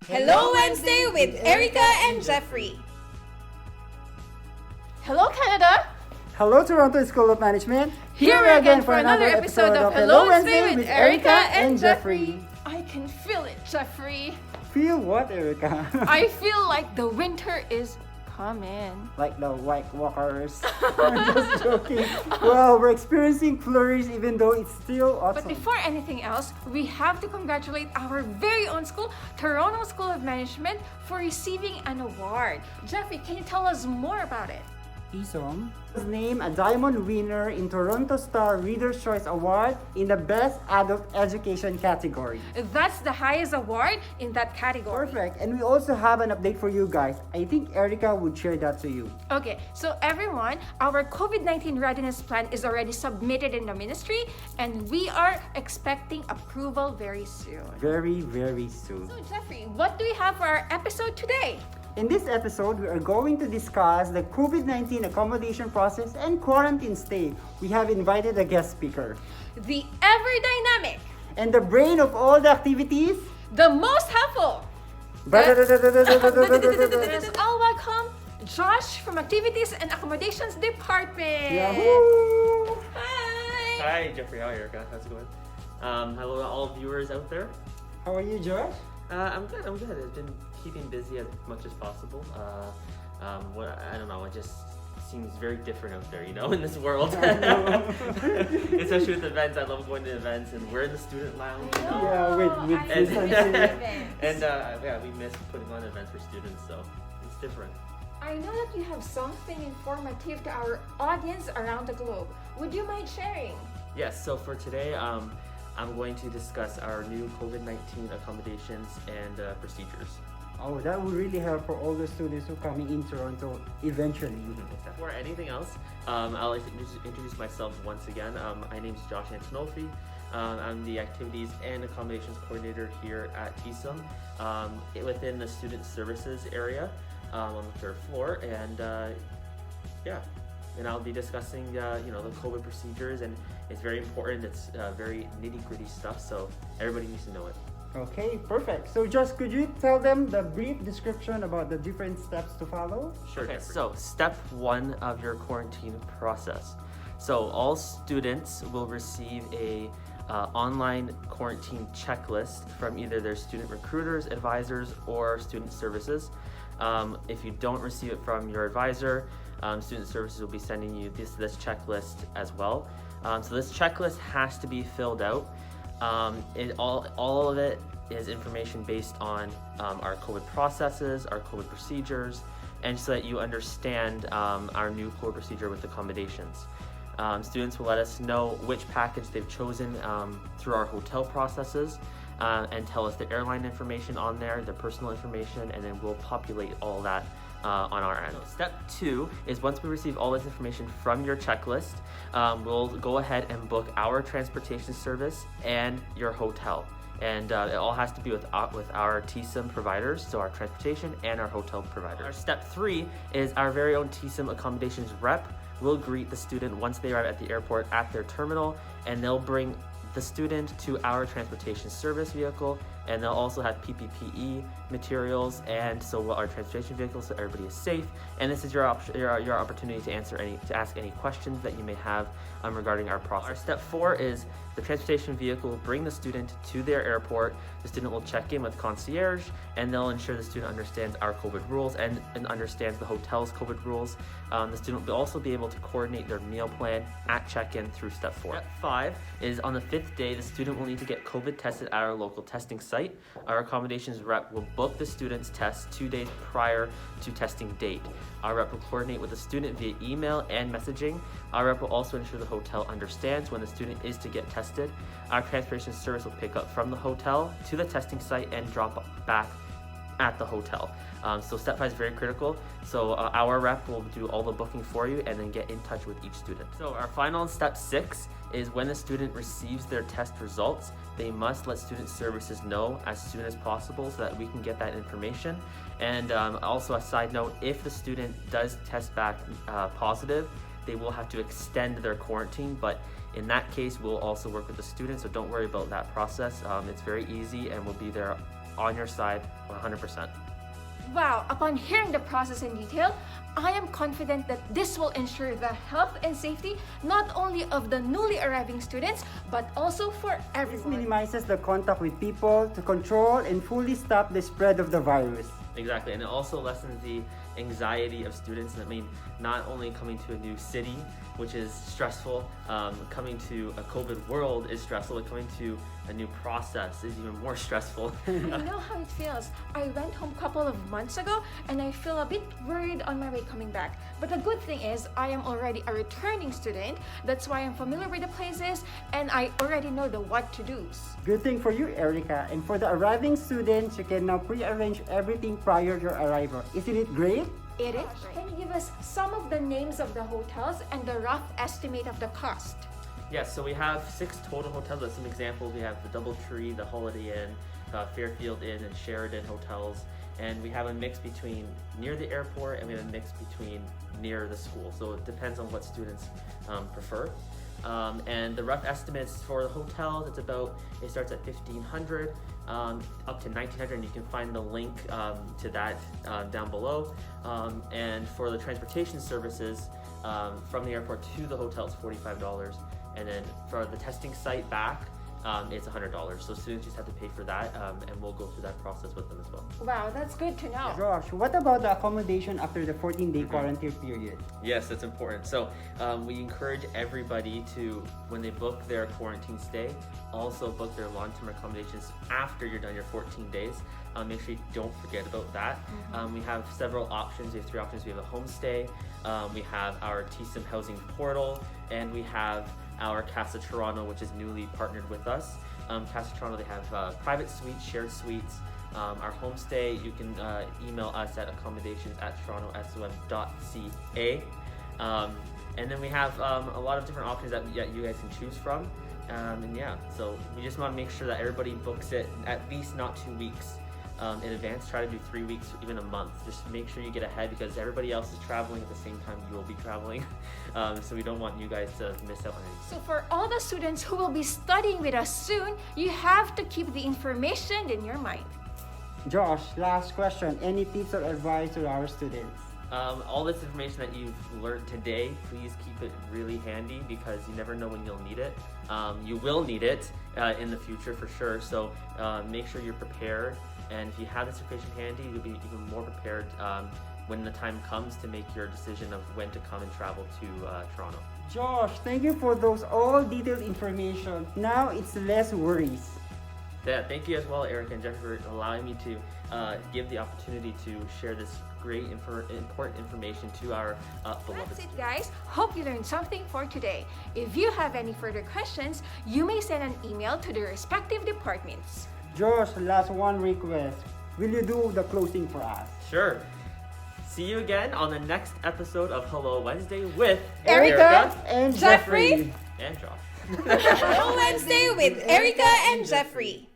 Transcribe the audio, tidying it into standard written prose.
Hello Wednesday with Erika and Jeffrey. Hello Canada! Hello Toronto School of Management. Here we are again for another episode of Hello Wednesday with Erika and Jeffrey. I can feel it, Jeffrey. Feel what, Erika? I feel like the winter is coming. Like the White Walkers. I'm just joking. Well, we're experiencing flurries even though it's still autumn. But before anything else, we have to congratulate our very own school, Toronto School of Management, for receiving an award. Jeffrey, can you tell us more about it? TSoM was named a Diamond winner in Toronto Star Reader's Choice Award in the Best Adult Education category. That's the highest award in that category. Perfect. And we also have an update for you guys. I think Erika would share that to you. Okay, so everyone, our COVID-19 readiness plan is already submitted in the ministry and we are expecting approval very soon. Very, very soon. So Jeffrey, what do we have for our episode today? In this episode, we are going to discuss the COVID-19 accommodation process and quarantine stay. We have invited a guest speaker. The ever dynamic. And the brain of all the activities. The most helpful. Let's all welcome Josh from Activities and Accommodations Department. Yahoo! Hi. Hi, Jeffrey. Hi, Erika. How's it going? Hello to all viewers out there. How are you, Josh? I'm good. I've been keeping busy as much as possible. I don't know. It just seems very different out there, in this world. Especially with events. I love going to events, and we're in the student lounge. Yeah, with We miss putting on events for students, so it's different. I know that you have something informative to our audience around the globe. Would you mind sharing? Yes. So for today, I'm going to discuss our new COVID-19 accommodations and procedures. Oh, that would really help for all the students who are coming in Toronto eventually. Before anything else, I'll introduce myself once again. My name is Josh Antonolfi. I'm the Activities and Accommodations Coordinator here at TSoM within the Student Services area on the third floor. And I'll be discussing the COVID procedures, and it's very important. It's very nitty-gritty stuff, so everybody needs to know it. Okay, perfect. So Josh, could you tell them the brief description about the different steps to follow? Sure. Okay, so step 1 of your quarantine process. So all students will receive a online quarantine checklist from either their student recruiters, advisors, or student services. If you don't receive it from your advisor, student services will be sending you this checklist as well. So this checklist has to be filled out. All of it is information based on our COVID processes, our COVID procedures, and so that you understand our new COVID procedure with accommodations. Students will let us know which package they've chosen through our hotel processes and tell us the airline information on there, their personal information, and then we'll populate all that on our end. So step 2 is once we receive all this information from your checklist, we'll go ahead and book our transportation service and your hotel. And it all has to be with our TSoM providers, so our transportation and our hotel providers. Our step 3 is our very own TSoM accommodations rep will greet the student once they arrive at the airport at their terminal, and they'll bring the student to our transportation service vehicle, and they'll also have PPE materials, and so our transportation vehicle, so everybody is safe. And this is your opportunity to ask any questions that you may have regarding our process. Our step 4 is the transportation vehicle will bring the student to their airport. The student will check in with concierge, and they'll ensure the student understands our COVID rules and understands the hotel's COVID rules. The student will also be able to coordinate their meal plan at check-in through step 4. Step 5 is on the 5th day, the student will need to get COVID tested at our local testing site. Our accommodations rep will book the student's test 2 days prior to testing date. Our rep will coordinate with the student via email and messaging. Our rep will also ensure the hotel understands when the student is to get tested. Our transportation service will pick up from the hotel to the testing site and drop back at the hotel. So step 5 is very critical. So our rep will do all the booking for you and then get in touch with each student. So our final step 6 is when the student receives their test results, they must let student services know as soon as possible so that we can get that information. And also a side note, if the student does test back positive, they will have to extend their quarantine, but in that case, we'll also work with the students, so don't worry about that process. It's very easy and we'll be there on your side 100%. Wow, upon hearing the process in detail, I am confident that this will ensure the health and safety not only of the newly arriving students, but also for This everyone. minimizes the contact with people to control and fully stop the spread of the virus. Exactly, and it also lessens the anxiety of students. I mean, not only coming to a new city, which is stressful, coming to a COVID world is stressful, but coming to a new process is even more stressful. I know how it feels. I went home a couple of months ago and I feel a bit worried on my way coming back. But the good thing is I am already a returning student. That's why I'm familiar with the places and I already know the what to do's. Good thing for you, Erika. And for the arriving students, you can now pre-arrange everything prior to your arrival. Isn't it great? It is. Can you give us some of the names of the hotels and the rough estimate of the cost? Yes, so we have 6 total hotels. As some examples, we have the DoubleTree, the Holiday Inn, Fairfield Inn, and Sheridan hotels. And we have a mix between near the airport and we have a mix between near the school. So it depends on what students prefer. And the rough estimates for the hotels, it starts at $1,500 up to $1,900, and you can find the link to that down below. And for the transportation services from the airport to the hotel, it's $45. And then for the testing site back, it's $100. So students just have to pay for that, and we'll go through that process with them as well. Wow, that's good to know. Josh, what about the accommodation after the 14-day quarantine period? Yes, that's important. So we encourage everybody to, when they book their quarantine stay, also book their long-term accommodations after you're done your 14 days. Make sure you don't forget about that. We have several options. We have 3 options. We have a homestay, we have our TSoM housing portal, and we have our Casa Toronto, which is newly partnered with us. Casa Toronto, they have private suites, shared suites. Our homestay, you can email us at accommodations@torontosom.ca. And then we have a lot of different options that you guys can choose from. And yeah, so we just want to make sure that everybody books it at least not 2 weeks in advance. Try to do 3 weeks, even a month. Just make sure you get ahead because everybody else is traveling at the same time you will be traveling. So we don't want you guys to miss out on anything. So for all the students who will be studying with us soon, you have to keep the information in your mind. Josh, last question. Any tips or advice to our students? All this information that you've learned today, please keep it really handy because you never know when you'll need it. You will need it in the future for sure. So make sure you're prepared. And if you have this information handy, you'll be even more prepared when the time comes to make your decision of when to come and travel to Toronto. Josh, thank you for those all detailed information. Now it's less worries. Yeah, thank you as well, Erika and Jeffrey, for allowing me to give the opportunity to share this great important information to our beloved That's it, guys. Hope you learned something for today. If you have any further questions, you may send an email to the respective departments. Josh, last one request. Will you do the closing for us? Sure. See you again on the next episode of Hello Wednesday with Erika and Jeffrey. and Josh. Hello Wednesday with Erika and Jeffrey.